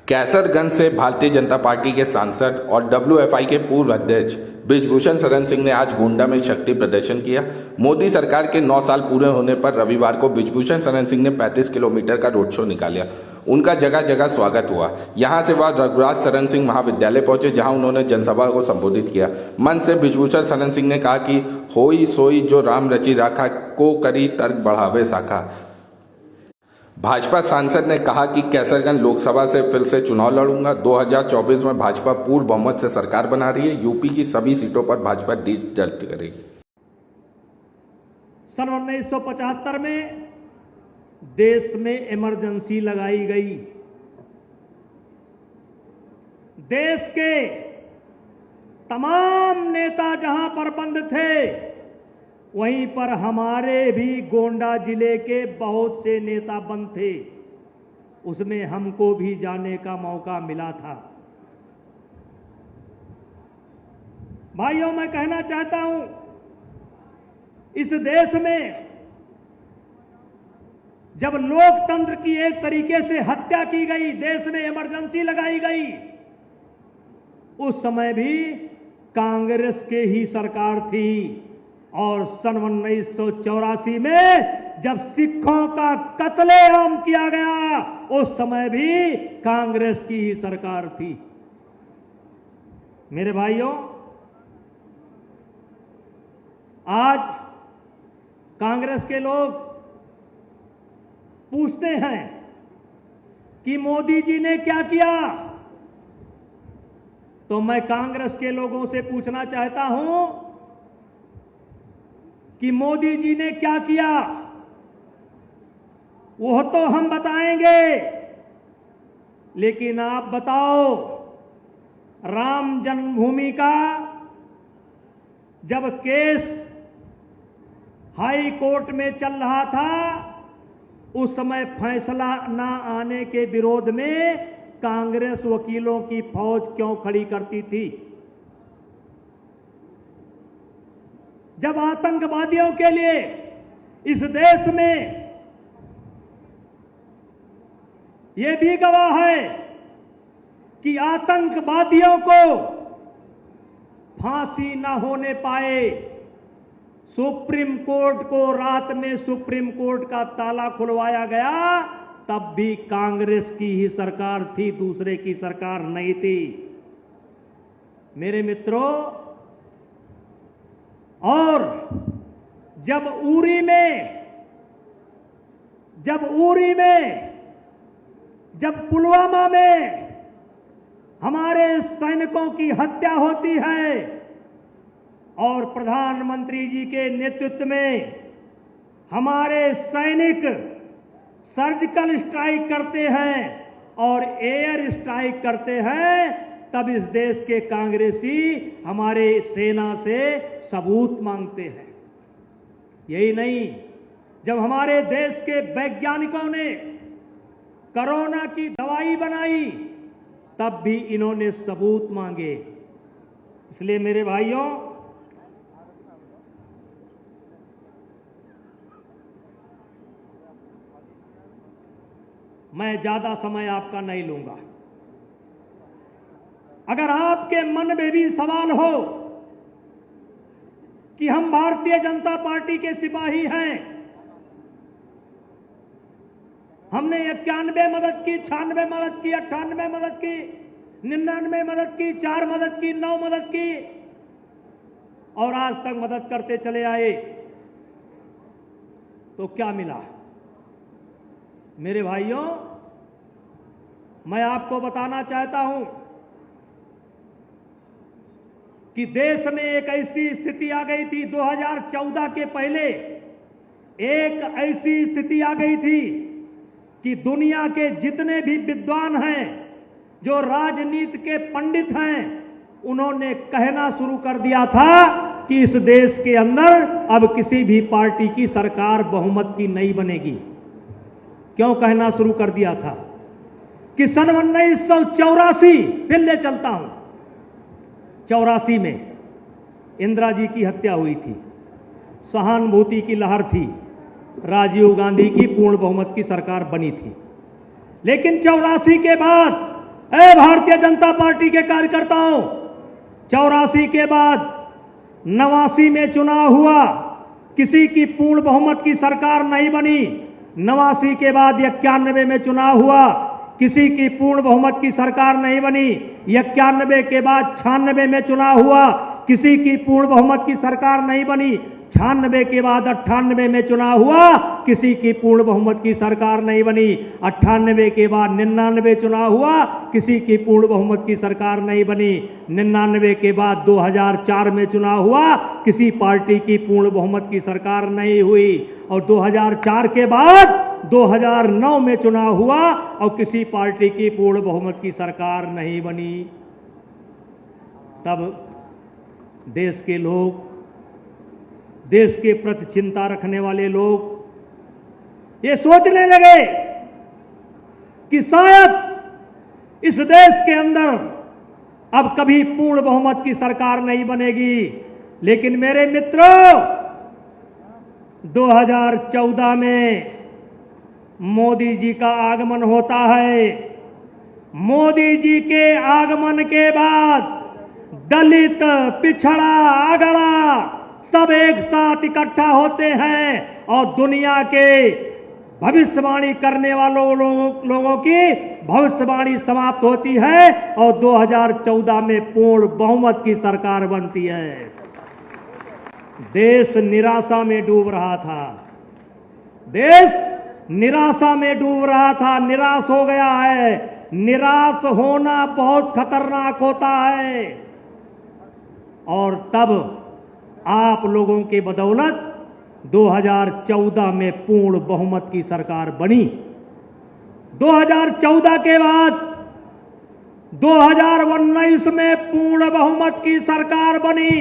कैसरगंज से भारतीय जनता पार्टी के सांसद और डब्ल्यूएफआई के पूर्व अध्यक्ष बृजभूषण शरण सिंह ने आज गोंडा में शक्ति प्रदर्शन किया। मोदी सरकार के 9 साल पूरे होने पर रविवार को बृजभूषण शरण सिंह ने 35 किलोमीटर का रोड शो निकाला। उनका जगह जगह स्वागत हुआ। यहां से वह रघुराज शरण सिंह महाविद्यालय पहुंचे, जहां उन्होंने जनसभा को संबोधित किया। मंच से बृजभूषण शरण सिंह ने कहा कि होई सोई जो राम रचि राखा, को करी तर्क बढ़ावे शाखा। भाजपा सांसद ने कहा कि कैसरगंज लोकसभा से फिर से चुनाव लड़ूंगा। 2024 में भाजपा पूर्ण बहुमत से सरकार बना रही है। यूपी की सभी सीटों पर भाजपा जीत दर्ज करेगी। सन 1975 में देश में इमरजेंसी लगाई गई। देश के तमाम नेता जहां पर बंद थे, वहीं पर हमारे भी गोंडा जिले के बहुत से नेता बंद थे। उसमें हमको भी जाने का मौका मिला था। भाइयों, मैं कहना चाहता हूं, इस देश में जब लोकतंत्र की एक तरीके से हत्या की गई, देश में इमरजेंसी लगाई गई, उस समय भी कांग्रेस के ही सरकार थी। और सन 1984 में जब सिखों का कत्लेआम किया गया, उस समय भी कांग्रेस की ही सरकार थी। मेरे भाइयों, आज कांग्रेस के लोग पूछते हैं कि मोदी जी ने क्या किया। तो मैं कांग्रेस के लोगों से पूछना चाहता हूं कि मोदी जी ने क्या किया, वो तो हम बताएंगे, लेकिन आप बताओ, राम जन्मभूमि का जब केस हाई कोर्ट में चल रहा था, उस समय फैसला ना आने के विरोध में कांग्रेस वकीलों की फौज क्यों खड़ी करती थी? जब आतंकवादियों के लिए इस देश में यह भी गवाह है कि आतंकवादियों को फांसी न होने पाए, सुप्रीम कोर्ट को रात में सुप्रीम कोर्ट का ताला खुलवाया गया, तब भी कांग्रेस की ही सरकार थी, दूसरे की सरकार नहीं थी। मेरे मित्रों, और जब उरी में जब पुलवामा में हमारे सैनिकों की हत्या होती है और प्रधानमंत्री जी के नेतृत्व में हमारे सैनिक सर्जिकल स्ट्राइक करते हैं और एयर स्ट्राइक करते हैं, तब इस देश के कांग्रेसी हमारे सेना से सबूत मांगते हैं। यही नहीं, जब हमारे देश के वैज्ञानिकों ने कोरोना की दवाई बनाई, तब भी इन्होंने सबूत मांगे। इसलिए मेरे भाइयों, मैं ज्यादा समय आपका नहीं लूंगा। अगर आपके मन में भी सवाल हो कि हम भारतीय जनता पार्टी के सिपाही हैं, हमने 91 मदद की, 96 मदद की, 98 मदद की, 99 मदद की, 4 मदद की, 9 मदद की, और आज तक मदद करते चले आए, तो क्या मिला? मेरे भाइयों, मैं आपको बताना चाहता हूं कि देश में एक ऐसी स्थिति आ गई थी, 2014 के पहले एक ऐसी स्थिति आ गई थी कि दुनिया के जितने भी विद्वान हैं, जो राजनीति के पंडित हैं, उन्होंने कहना शुरू कर दिया था कि इस देश के अंदर अब किसी भी पार्टी की सरकार बहुमत की नहीं बनेगी। क्यों कहना शुरू कर दिया था? कि सन 1984, फिर ले चलता हूं, 84 में इंदिरा जी की हत्या हुई थी, सहानुभूति की लहर थी, राजीव गांधी की पूर्ण बहुमत की सरकार बनी थी। लेकिन 84 के बाद ऐ भारतीय जनता पार्टी के कार्यकर्ताओं, 84 के बाद 89 में चुनाव हुआ, किसी की पूर्ण बहुमत की सरकार नहीं बनी। 89 के बाद 91 में चुनाव हुआ, किसी की पूर्ण बहुमत की सरकार नहीं बनी। 91 के बाद 96 में चुनाव हुआ, किसी की पूर्ण बहुमत की सरकार नहीं बनी। 96 के बाद 98 में चुनाव हुआ, किसी की पूर्ण बहुमत की सरकार नहीं बनी। 98 के बाद 99 चुनाव हुआ, किसी की पूर्ण बहुमत की सरकार नहीं बनी। 99 के बाद 2004 में चुनाव हुआ, किसी पार्टी की पूर्ण बहुमत की सरकार नहीं हुई। और 2004 के बाद 2009 में चुनाव हुआ और किसी पार्टी की पूर्ण बहुमत की सरकार नहीं बनी। तब देश के लोग, देश के प्रति चिंता रखने वाले लोग ये सोचने लगे कि शायद इस देश के अंदर अब कभी पूर्ण बहुमत की सरकार नहीं बनेगी। लेकिन मेरे मित्रों, 2014 में मोदी जी का आगमन होता है। मोदी जी के आगमन के बाद दलित, पिछड़ा, अगड़ा सब एक साथ इकट्ठा होते हैं और दुनिया के भविष्यवाणी करने वालों लोगों की भविष्यवाणी समाप्त होती है और 2014 में पूर्ण बहुमत की सरकार बनती है। देश निराशा में डूब रहा था, देश निराशा में डूब रहा था, निराश हो गया है। निराश होना बहुत खतरनाक होता है। और तब आप लोगों के बदौलत 2014 में पूर्ण बहुमत की सरकार बनी। 2014 के बाद 2019 में पूर्ण बहुमत की सरकार बनी।